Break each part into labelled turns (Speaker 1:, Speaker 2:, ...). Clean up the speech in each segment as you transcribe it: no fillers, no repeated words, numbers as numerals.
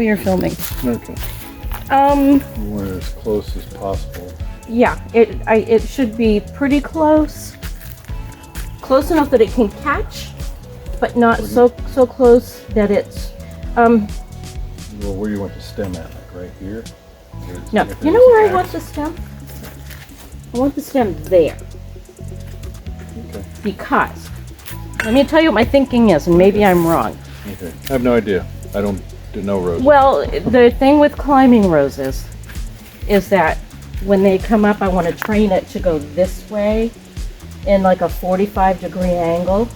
Speaker 1: we are filming.
Speaker 2: Okay.
Speaker 1: Um,
Speaker 2: We want it as close as possible.
Speaker 1: yeah, it should be pretty close. Close enough that it can catch, but not so close that it's,
Speaker 2: Well, where do you want the stem at? Like right here?
Speaker 1: no. You know where I want the stem? I want the stem there.
Speaker 2: Okay.
Speaker 1: Because, let me tell you what my thinking is, and maybe I'm wrong.
Speaker 2: Okay. I have no idea. I don't know roses.
Speaker 1: Well, the thing with climbing roses is that when they come up, I want to train it to go this way in like a 45-degree angle,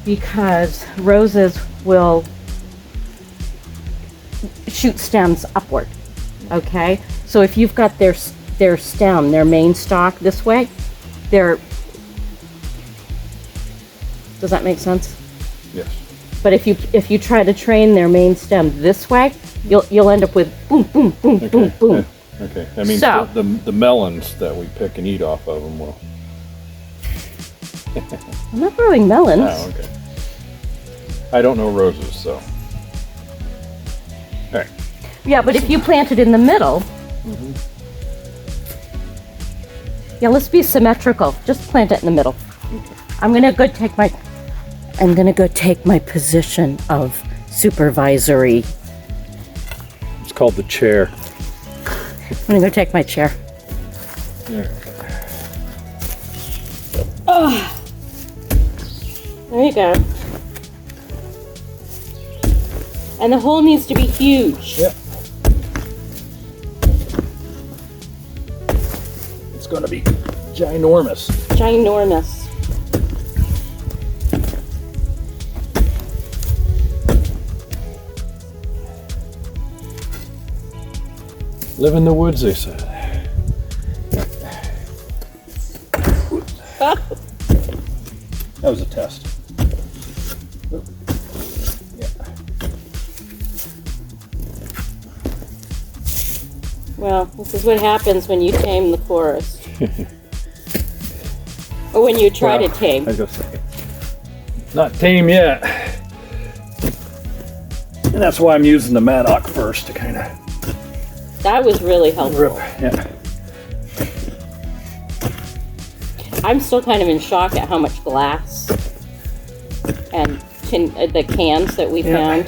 Speaker 1: because roses will shoot stems upward. Okay, so if you've got their stem, their main stalk this way, does that make sense?
Speaker 2: Yes.
Speaker 1: But if you try to train their main stem this way, you'll end up with boom, boom, boom, boom, boom.
Speaker 2: Okay. That means
Speaker 1: So-
Speaker 2: the melons that we pick and eat off of them will.
Speaker 1: I'm not growing melons.
Speaker 2: Oh, okay. I don't know roses, so. All right.
Speaker 1: Yeah, but if you plant it in the middle, yeah, let's be symmetrical. Just plant it in the middle. I'm gonna go take my position of supervisory.
Speaker 2: It's called the chair.
Speaker 1: I'm gonna go take my chair.
Speaker 2: There.
Speaker 1: There you go. And the hole needs to be huge.
Speaker 2: Yep. It's going to be ginormous.
Speaker 1: Ginormous.
Speaker 2: Live in the woods, they said. That was a test. Yeah.
Speaker 1: Well, this is what happens when you tame the forest. Or when you try to tame.
Speaker 2: I was just saying. Not tame yet. And that's why I'm using the Maddock first to kind of
Speaker 1: That was really helpful.
Speaker 2: rip. Yeah.
Speaker 1: I'm still kind of in shock at how much glass and the cans that we
Speaker 2: Yeah.
Speaker 1: found.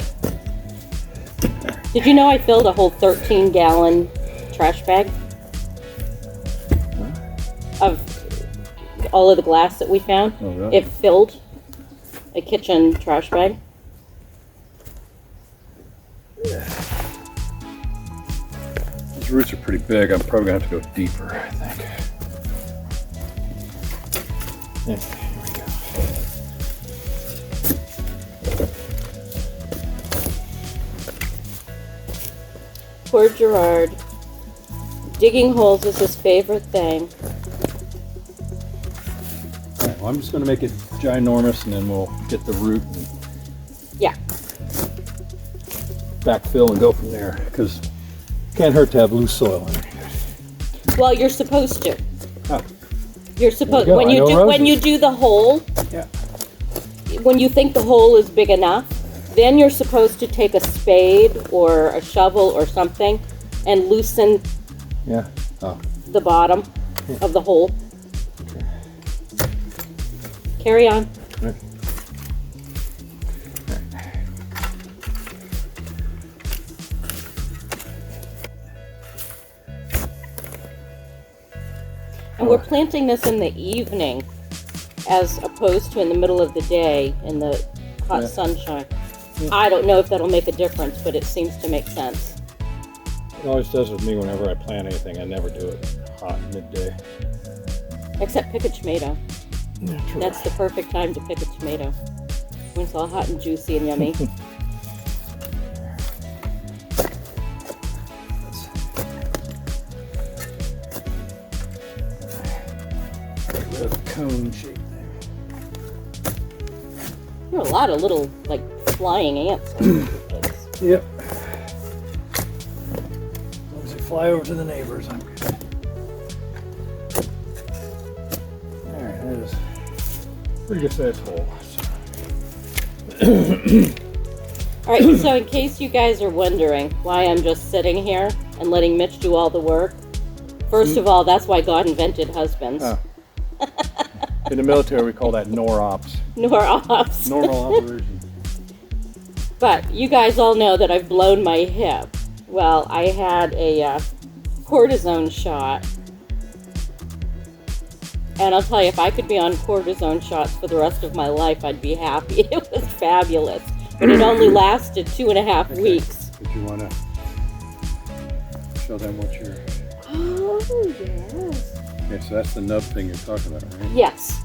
Speaker 1: Did you know I filled a whole 13-gallon trash bag of all of the glass that we found?
Speaker 2: Oh, really?
Speaker 1: It filled a kitchen trash bag.
Speaker 2: These roots are pretty big. I'm probably going to have to go deeper, I think. Yeah, here we go.
Speaker 1: Poor Gerard. Digging holes is his favorite thing.
Speaker 2: All right, well, I'm just going to make it ginormous, and then we'll get the root and
Speaker 1: Yeah.
Speaker 2: backfill and go from there. Because it can't hurt to have loose soil in here.
Speaker 1: Well, you're supposed to.
Speaker 2: Oh,
Speaker 1: You're supposed
Speaker 2: go.
Speaker 1: when
Speaker 2: I
Speaker 1: you
Speaker 2: know
Speaker 1: do when you
Speaker 2: roses.
Speaker 1: do the hole.
Speaker 2: yeah.
Speaker 1: When you think the hole is big enough, then you're supposed to take a spade or a shovel or something and loosen
Speaker 2: Yeah. Oh,
Speaker 1: the bottom of the hole.
Speaker 2: okay.
Speaker 1: Carry on.
Speaker 2: Right.
Speaker 1: And we're planting this in the evening as opposed to in the middle of the day in the hot
Speaker 2: Yeah.
Speaker 1: sunshine.
Speaker 2: Yeah.
Speaker 1: I don't know if that'll make a difference, but it seems to make sense.
Speaker 2: It always does with me whenever I plant anything. I never do it hot midday.
Speaker 1: Except pick a tomato.
Speaker 2: Yeah, true.
Speaker 1: That's the perfect time to pick a tomato. When it's all hot and juicy and yummy.
Speaker 2: The cone shape thing.
Speaker 1: There are a lot of little, like, flying ants all over the place.
Speaker 2: Yep. As long as you fly over to the neighbors, I'm good. There it is. Pretty good sized hole. So.
Speaker 1: All right, so in case you guys are wondering why I'm just sitting here and letting Mitch do all the work, first of all, that's why God invented husbands.
Speaker 3: Oh. In the military, we call that NOR-ops.
Speaker 1: Nor-ops.
Speaker 3: Normal operation.
Speaker 1: But you guys all know that I've blown my hip. Well, I had a cortisone shot. And I'll tell you, if I could be on cortisone shots for the rest of my life, I'd be happy. It was fabulous. But it only lasted 2.5 weeks.
Speaker 3: Did you want to show them what you're...
Speaker 1: Oh, yes.
Speaker 3: Okay, so that's the nub thing you're talking about, right?
Speaker 1: Yes.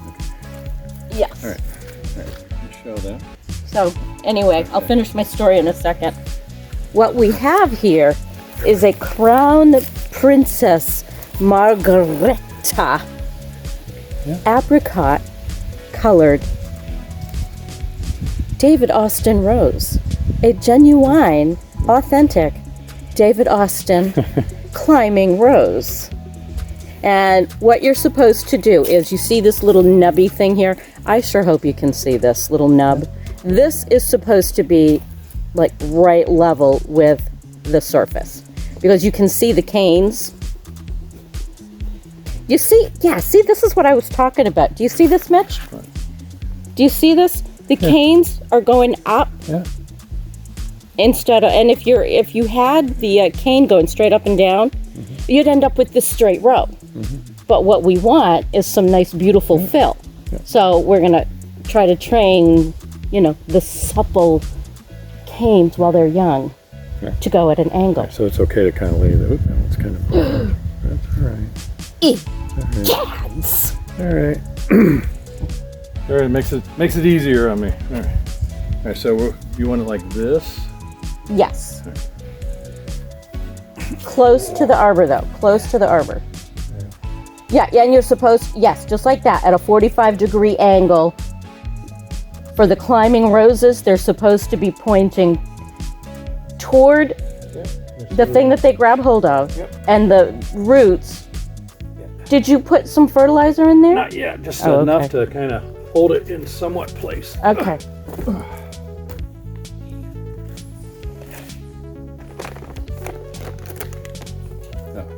Speaker 3: Okay.
Speaker 1: Yes.
Speaker 3: All right. Let's show them.
Speaker 1: So, anyway, I'll finish my story in a second. What we have here is a Crown Princess Margareta apricot colored David Austin rose. A genuine, authentic David Austin climbing rose. And what you're supposed to do is, you see this little nubby thing here? I sure hope you can see this little nub. This is supposed to be like right level with the surface, because you can see the canes. You see, yeah, see, this is what I was talking about. Do you see this, Mitch? Do you see this? The canes are going up instead of, and if you had the cane going straight up and down, you'd end up with this straight row. But what we want is some nice, beautiful fill. So we're gonna try to train, the supple canes while they're young to go at an angle.
Speaker 3: So it's okay to kind of lay the... That one's kind of... That's all right.
Speaker 1: Cads!
Speaker 3: All right. All right, makes it easier on me. All right. All right, so you want it like this?
Speaker 1: Yes. Close to the arbor, though. Close to the arbor. Yeah, and you're supposed, yes, just like that, at a 45-degree angle. For the climbing roses, they're supposed to be pointing toward the thing that they grab hold of, and the roots. Did you put some fertilizer in there?
Speaker 3: Not yet, just enough to kind of hold it in somewhat place.
Speaker 1: Okay.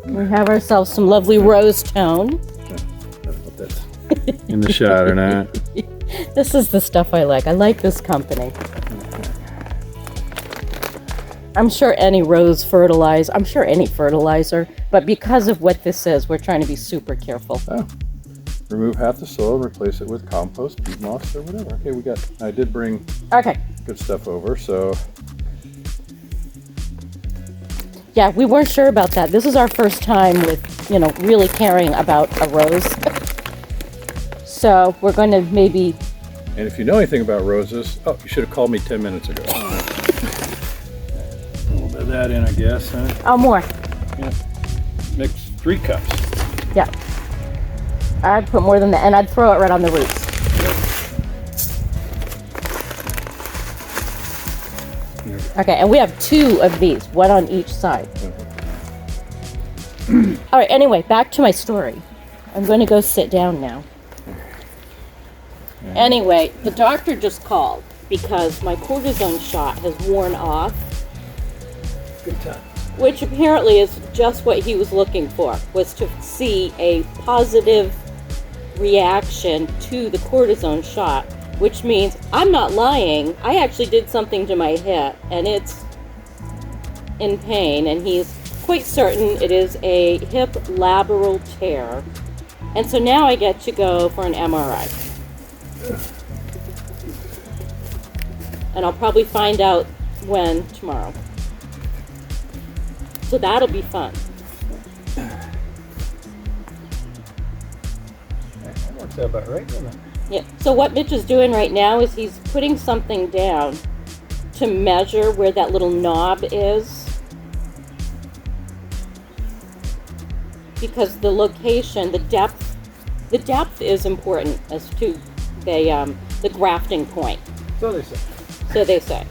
Speaker 1: We have ourselves some lovely rose tone.
Speaker 3: I don't know if that's in the shot or not.
Speaker 1: This is the stuff I like. I like this company. I'm sure any fertilizer, but because of what this is, we're trying to be super careful.
Speaker 3: Oh. Remove half the soil and replace it with compost, peat moss, or whatever. Okay, I did bring good stuff over, so.
Speaker 1: Yeah, we weren't sure about that. This is our first time with, really caring about a rose. So we're going to maybe...
Speaker 3: And if you know anything about roses, you should have called me 10 minutes ago. A little bit of that in, I guess, huh?
Speaker 1: Oh, more.
Speaker 3: Yeah. Mix 3 cups.
Speaker 1: Yeah. I'd put more than that, and I'd throw it right on the roots. Okay, and we have 2 of these, one on each side. All right, anyway, back to my story. I'm going to go sit down now. Anyway, the doctor just called because my cortisone shot has worn off.
Speaker 2: Good time.
Speaker 1: Which apparently is just what he was looking for, was to see a positive reaction to the cortisone shot, which means I'm not lying. I actually did something to my hip and it's in pain, and he's quite certain it is a hip lateral tear. And so now I get to go for an MRI. And I'll probably find out when tomorrow. So that'll be fun.
Speaker 2: That works out about right, doesn't it?
Speaker 1: Yeah. So what Mitch is doing right now is he's putting something down to measure where that little knob is. Because the location, the depth is important as to the grafting point.
Speaker 2: So they say.
Speaker 1: So they say.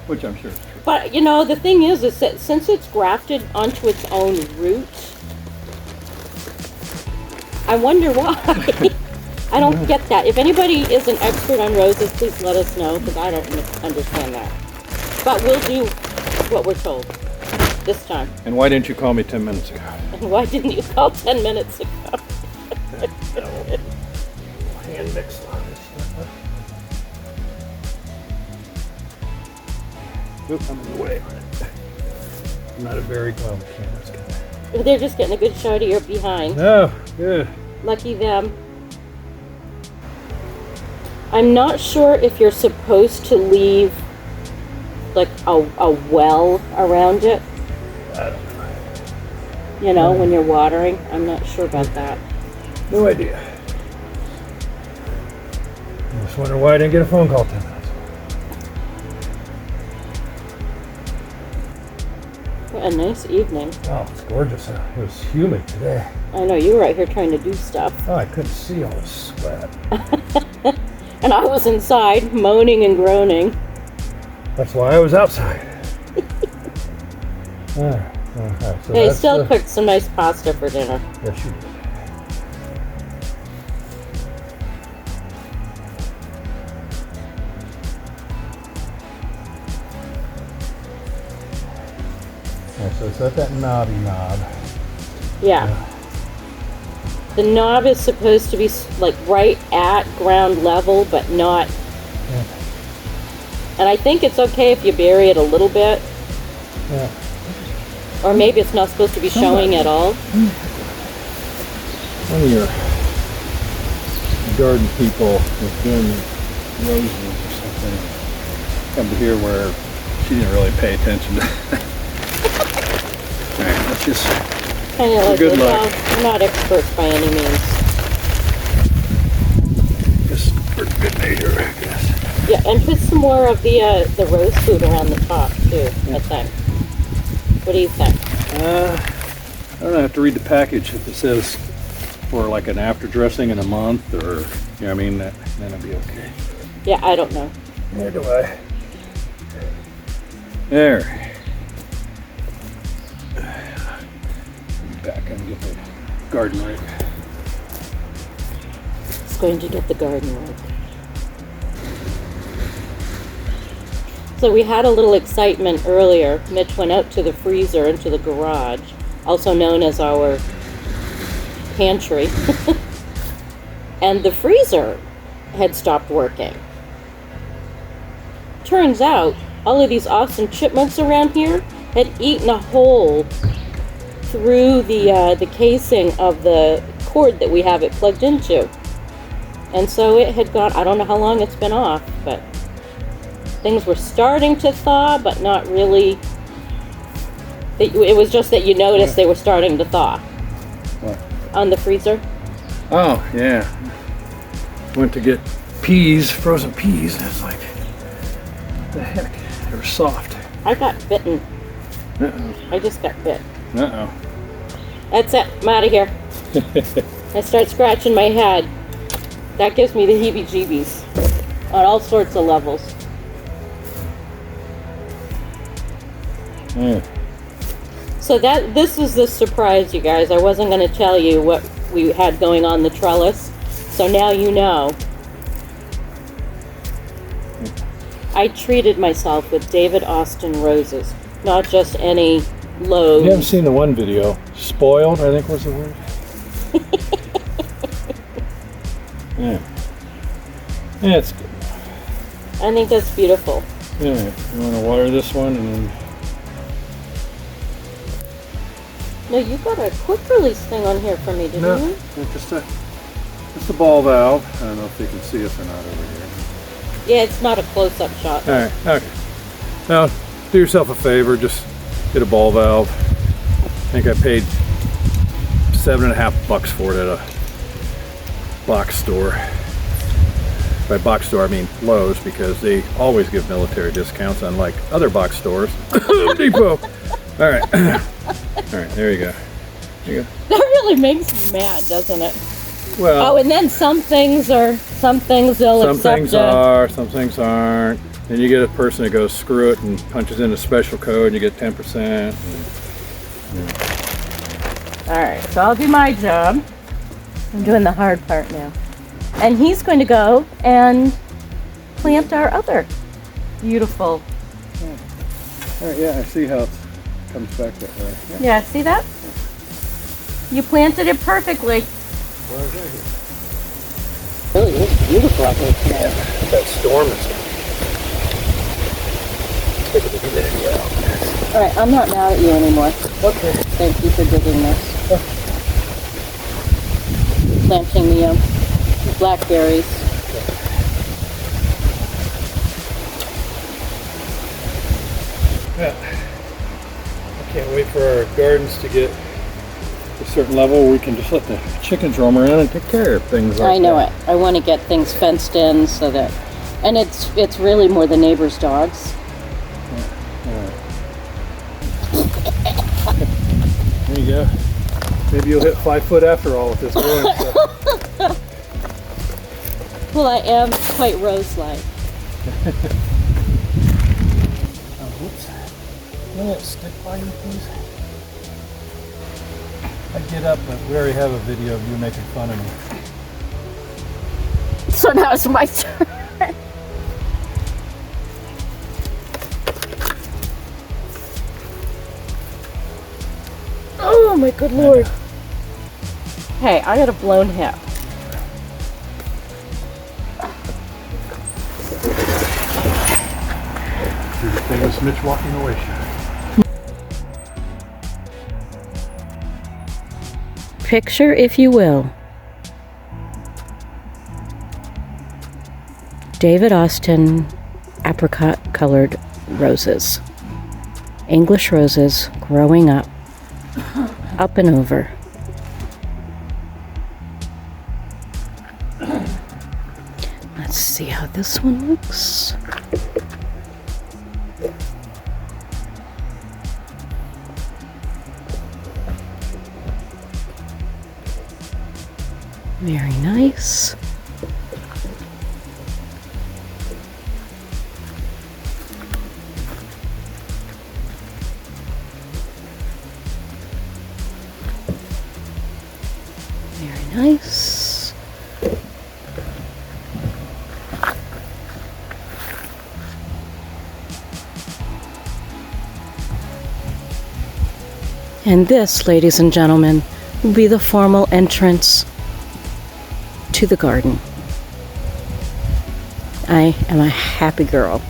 Speaker 3: Which I'm sure is true.
Speaker 1: But the thing is that since it's grafted onto its own root, I wonder why. I don't get that. If anybody is an expert on roses, please let us know, because I don't understand that. But we'll do what we're told this time.
Speaker 3: And why didn't you call me 10 minutes ago?
Speaker 1: And why didn't you call 10 minutes ago?
Speaker 2: Hand mix on this.
Speaker 3: Oops, I'm in the way.
Speaker 2: I'm not a very well camera's good.
Speaker 1: They're just getting a good shot of your behind.
Speaker 2: No, good.
Speaker 1: Lucky them. I'm not sure if you're supposed to leave like a well around it.
Speaker 2: I don't know.
Speaker 1: You know, when you're watering. I'm not sure about that.
Speaker 2: No idea. I just wonder why I didn't get a phone call 10 minutes.
Speaker 1: What a nice evening.
Speaker 2: Oh, it's gorgeous. It was humid today.
Speaker 1: I know, you were out here trying to do stuff.
Speaker 2: Oh, I couldn't see all the sweat.
Speaker 1: And I was inside, moaning and groaning.
Speaker 2: That's why I was outside. So
Speaker 1: They
Speaker 2: that's
Speaker 1: still cooked some nice pasta for dinner.
Speaker 2: Yes, you did. So it's at that knobby knob.
Speaker 1: Yeah. The knob is supposed to be like right at ground level, but not.
Speaker 2: Yeah.
Speaker 1: And I think it's okay if you bury it a little bit.
Speaker 2: Yeah.
Speaker 1: Or maybe it's not supposed to be showing at all.
Speaker 3: One of your garden people was doing roses or something. Come to here where she didn't really pay attention to. All right, let's just.
Speaker 1: Kind of like
Speaker 3: Good
Speaker 1: this.
Speaker 3: luck.
Speaker 1: Well, I'm not experts by any means.
Speaker 3: Just for good measure, I guess.
Speaker 1: Yeah, and put some more of the rose food around the top too. I think. What do you think?
Speaker 3: I don't know. I have to read the package if it says for like an after dressing in a month, or you know what I mean. Then it'll be okay.
Speaker 1: Yeah, I don't know.
Speaker 2: Neither do I.
Speaker 3: There. Back and get the garden right.
Speaker 1: It's going to get the garden right. So we had a little excitement earlier. Mitch went out to the freezer into the garage, also known as our pantry. And the freezer had stopped working. Turns out, all of these Ausin chipmunks around here had eaten a hole through the casing of the cord that we have it plugged into. And so it had gone, I don't know how long it's been off, but things were starting to thaw, but not really. It was just that you noticed they were starting to thaw.
Speaker 3: What?
Speaker 1: On the freezer.
Speaker 3: Oh yeah. Went to get peas, frozen peas, and it's like, what the heck? They were soft.
Speaker 1: I got bitten.
Speaker 3: Uh-oh.
Speaker 1: I just got bit.
Speaker 3: Uh-oh.
Speaker 1: That's it. I'm out of here. I start scratching my head. That gives me the heebie-jeebies on all sorts of levels.
Speaker 3: Yeah.
Speaker 1: So this was the surprise, you guys. I wasn't going to tell you what we had going on the trellis. So now you know. I treated myself with David Austin roses. Not just any loaves.
Speaker 3: You haven't seen the one video. Spoiled, I think was the word. Yeah. Yeah, it's good.
Speaker 1: I think that's beautiful.
Speaker 3: Yeah, you want to water this one and then.
Speaker 1: No, you got a quick release thing on here for me, didn't
Speaker 3: No,
Speaker 1: you?
Speaker 3: just a ball valve. I don't know if you can see us or not over here.
Speaker 1: Yeah, it's not a close-up shot.
Speaker 3: All right, okay. Now, do yourself a favor, just get a ball valve. I think I paid $7.50 for it at a box store. By box store, I mean Lowe's, because they always give military discounts, unlike other box stores. Depot. All right. All right, there you go. There you go.
Speaker 1: That really makes me mad, doesn't it?
Speaker 3: Well,
Speaker 1: Oh, and then some things they'll
Speaker 3: some
Speaker 1: accept
Speaker 3: things
Speaker 1: it.
Speaker 3: are, some things aren't. Then you get a person that goes screw it and punches in a special code and you get 10%.
Speaker 1: All right, so I'll do my job. I'm doing the hard part now. And he's going to go and plant our other beautiful
Speaker 3: Alright, yeah, I see how it comes back that way. Yeah.
Speaker 1: Yeah, see that? You planted it perfectly. Really is beautiful out here tonight.
Speaker 3: That storm is taking the humidity out.
Speaker 1: Alright, I'm not mad at you anymore.
Speaker 3: Okay.
Speaker 1: Thank you for digging this. Planting the blackberries.
Speaker 3: Yeah. I can't wait for our gardens to get a certain level where we can just let the chickens roam around and take care of things like that.
Speaker 1: I know it. I want to get things fenced in so that, and it's really more the neighbors' dogs.
Speaker 3: There you go. Maybe you'll hit 5 foot after all with this growing stuff.
Speaker 1: Well, I am quite rose-like.
Speaker 3: Whoops. Will it stick by you, please? I get up, but we already have a video of you making fun of me.
Speaker 1: So now it's my turn. Oh my good lord. Hey, I got a blown hip.
Speaker 3: Do the famous Mitch walking away shot.
Speaker 1: Picture, if you will, David Ausin apricot colored roses. English roses growing up and over. Let's see how this one looks. Very nice. Very nice. And this, ladies and gentlemen, will be the formal entrance to the garden. I am a happy girl.